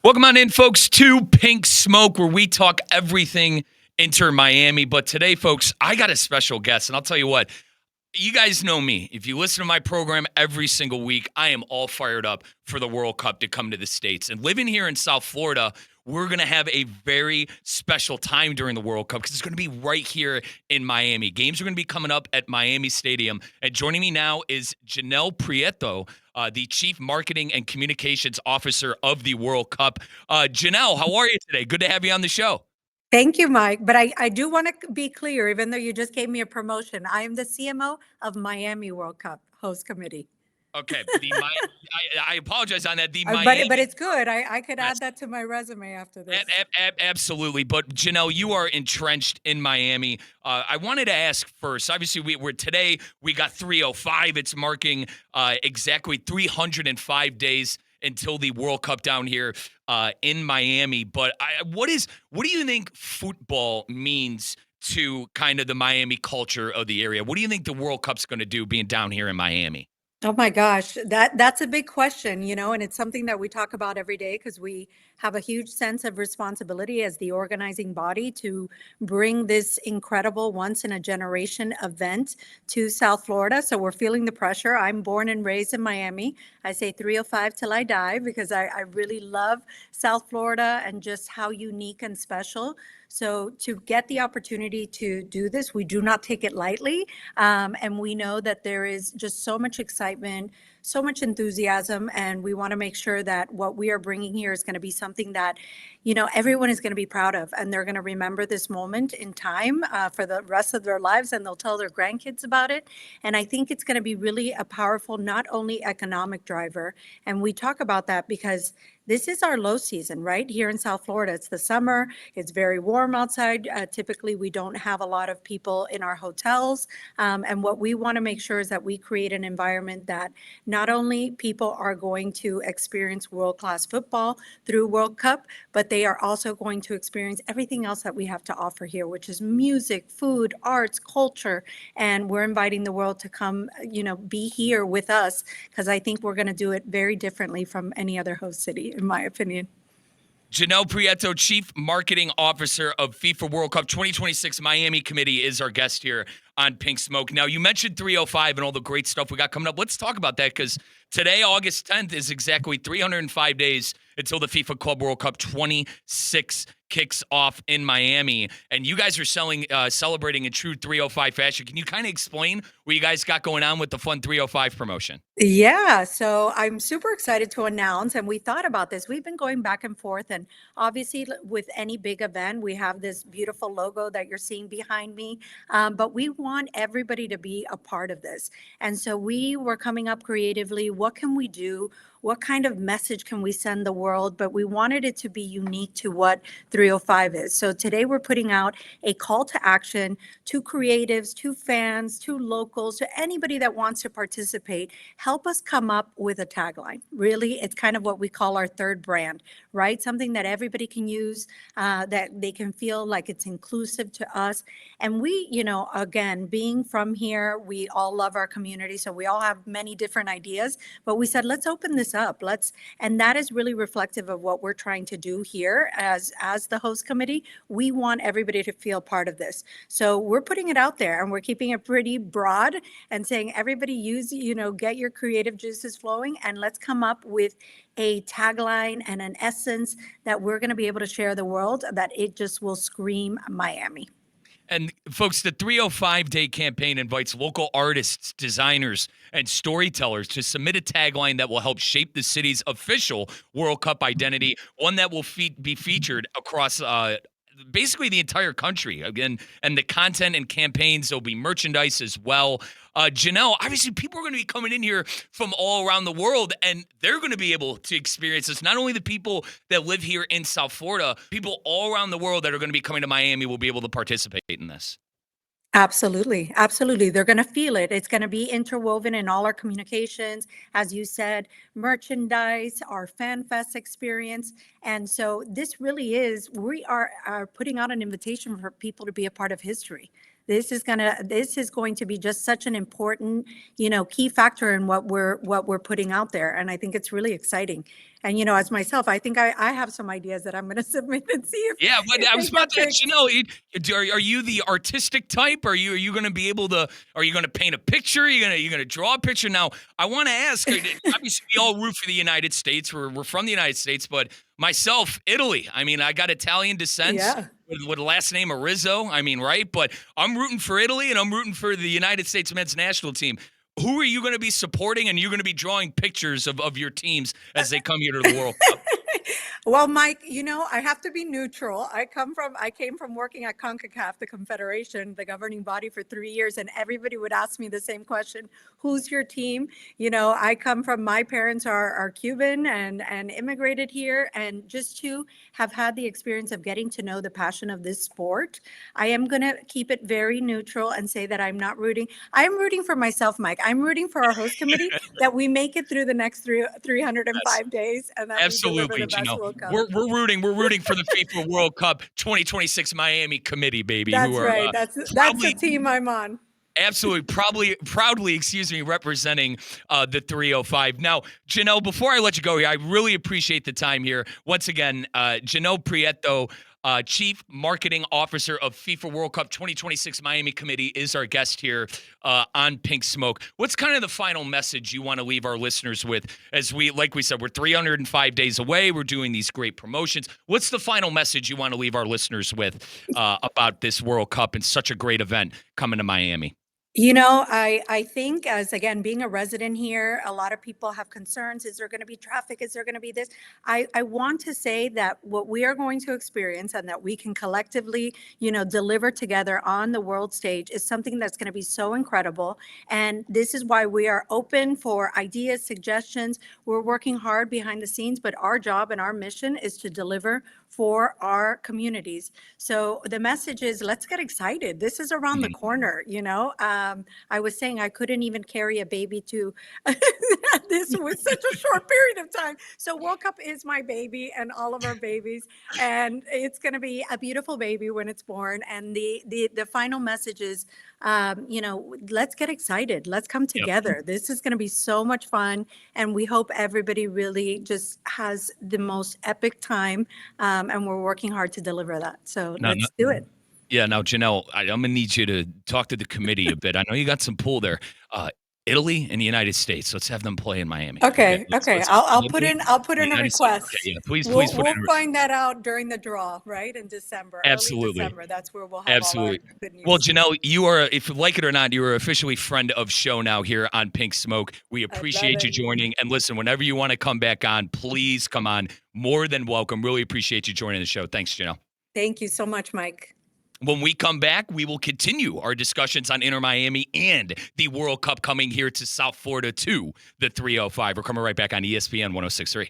Welcome on in, folks, to Pink Smoke, where we talk everything Inter Miami. But today, folks, I got a special guest, and I'll tell you what, you guys know me. If you listen to my program every single week, I am all fired up for the World Cup to come to the States. And living here in South Florida, we're going to have a very special time during the World Cup because it's going to be right here in Miami. Games are going to be coming up at Miami Stadium. And joining me now is Janelle Prieto, the Chief Marketing and Communications Officer of the World Cup. Janelle, how are you today? Good to have you on the show. Thank you, Mike. But I do want to be clear, even though you just gave me a promotion, I am the CMO of Miami World Cup Host Committee. Okay, I apologize on that. The But Miami, it's good. I could yes, add that to my resume after this. absolutely. But Janelle, you are entrenched in Miami. I wanted to ask first. Obviously, we're today. We got 305. It's marking exactly 305 days until the World Cup down here in Miami. But what do you think football means to kind of the Miami culture of the area? What do you think the World Cup's going to do being down here in Miami? Oh my gosh, that's a big question, and it's something that we talk about every day because we have a huge sense of responsibility as the organizing body to bring this incredible once in a generation event to South Florida. So we're feeling the pressure. I'm born and raised in Miami. I say 305 till I die because I really love South Florida and just how unique and special. So to get the opportunity to do this, we do not take it lightly. And we know that there is just so much excitement, so much enthusiasm, and we want to make sure that what we are bringing here is going to be something that, everyone is going to be proud of, and they're going to remember this moment in time for the rest of their lives, and they'll tell their grandkids about it. And I think it's going to be really a powerful, not only economic driver, and we talk about that because this is our low season, right? Here in South Florida, it's the summer. It's very warm outside. Typically, we don't have a lot of people in our hotels. And what we want to make sure is that we create an environment that not only people are going to experience world-class football through World Cup, but they are also going to experience everything else that we have to offer here, which is music, food, arts, culture. And we're inviting the world to come, be here with us because I think we're going to do it very differently from any other host city, in my opinion. Janelle Prieto, Chief Marketing Officer of FIFA World Cup 2026 Miami Committee, is our guest here on Pink Smoke. Now, you mentioned 305 and all the great stuff we got coming up. Let's talk about that because today, August 10th, is exactly 305 days until the FIFA Club World Cup 26 kicks off in Miami. And you guys are celebrating in true 305 fashion. Can you kind of explain what you guys got going on with the fun 305 promotion? Yeah, so I'm super excited to announce, and we thought about this. We've been going back and forth, and obviously, with any big event, we have this beautiful logo that you're seeing behind me. But we want everybody to be a part of this. And so we were coming up creatively. What can we do? What kind of message can we send the world? But we wanted it to be unique to what 305 is. So today we're putting out a call to action to creatives, to fans, to locals, to anybody that wants to participate. Help us come up with a tagline. Really, it's kind of what we call our third brand, right? Something that everybody can use, that they can feel like it's inclusive to us. And we, again, being from here, we all love our community. So we all have many different ideas, but we said, let's open this up. And that is really reflective of what we're trying to do here as the host committee. We want everybody to feel part of this. So we're putting it out there and we're keeping it pretty broad and saying, everybody get your creative juices flowing and let's come up with a tagline and an essence that we're going to be able to share the world that it just will scream Miami. And folks, the 305-day campaign invites local artists, designers, and storytellers to submit a tagline that will help shape the city's official World Cup identity, one that will be featured across basically the entire country. Again, and the content and campaigns, there'll be merchandise as well. Janelle, obviously people are going to be coming in here from all around the world, and they're going to be able to experience this. Not only the people that live here in South Florida, people all around the world that are going to be coming to Miami will be able to participate in this. Absolutely. Absolutely. They're going to feel it. It's going to be interwoven in all our communications, as you said, merchandise, our Fan Fest experience. And so this really is, we are putting out an invitation for people to be a part of history. This is going to be just such an important, key factor in what we're putting out there. And I think it's really exciting. And, as myself, I think I have some ideas that I'm going to submit and see Yeah, but if I they was about get to ask picked. are you the artistic type? Are you going to be able to? Are you going to paint a picture? Are you going to draw a picture? Now, I want to ask. Obviously, we all root for the United States. We're from the United States, but myself, Italy. I mean, I got Italian descent Yeah. with the last name of Rizzo. I mean, right? But I'm rooting for Italy, and I'm rooting for the United States men's national team. Who are you going to be supporting? And you're going to be drawing pictures of your teams as they come here to the World Cup. Well, Mike, I have to be neutral. I came from working at CONCACAF, the Confederation, the governing body for 3 years, and everybody would ask me the same question: who's your team? I come from, my parents are Cuban and immigrated here, and just to have had the experience of getting to know the passion of this sport, I am going to keep it very neutral and say that I'm not rooting. I'm rooting for myself, Mike. I'm rooting for our host committee that we make it through the next 305 days and that we deliver Absolutely, the best Janelle. World Cup. We're rooting for the FIFA World Cup 2026 Miami committee, baby, who That's are right. That's the proudly, team I'm on. absolutely, proudly, excuse me, representing the 305. Now, Janelle, before I let you go here, I really appreciate the time here. Once again, Janelle Prieto, Chief Marketing Officer of FIFA World Cup 2026 Miami Committee, is our guest here on Pink Smoke. What's kind of the final message you want to leave our listeners with as like we said, we're 305 days away. We're doing these great promotions. What's the final message you want to leave our listeners with about this World Cup and such a great event coming to Miami? I think, as again, being a resident here, a lot of people have concerns. Is there going to be traffic? Is there going to be this? I want to say that what we are going to experience and that we can collectively, deliver together on the world stage is something that's going to be so incredible. And this is why we are open for ideas, suggestions. We're working hard behind the scenes, but our job and our mission is to deliver for our communities. So the message is, let's get excited. This is around the Mhm. corner. I was saying I couldn't even carry a baby to this was such a short period of time. So World Cup is my baby and all of our babies, and it's going to be a beautiful baby when it's born. And the final message is, let's get excited. Let's come Yep. together. This is going to be so much fun, and we hope everybody really just has the most epic time. And we're working hard to deliver that. So No, no, let's do it. yeah, now, Janelle, I'm gonna need you to talk to the committee a bit. I know you got some pull there. Italy and the United States. Let's have them play in Miami. Okay, Okay, okay. let's have I'll put Italy in I'll put and the in a United States. Okay, request. yeah, please We'll put in. we'll find that out during the draw, right? In December, early Absolutely, December. That's where we'll have all our absolutely. good Well, news. Janelle, you are, if you like it or not, you are officially friend of show now here on Pink Smoke. We I love appreciate you it. joining. And listen, whenever you want to come back on, please come on. More than welcome. Really appreciate you joining the show. Thanks, Janelle. Thank you so much, Mike. When we come back, we will continue our discussions on Inter Miami and the World Cup coming here to South Florida to the 305. We're coming right back on ESPN 1063.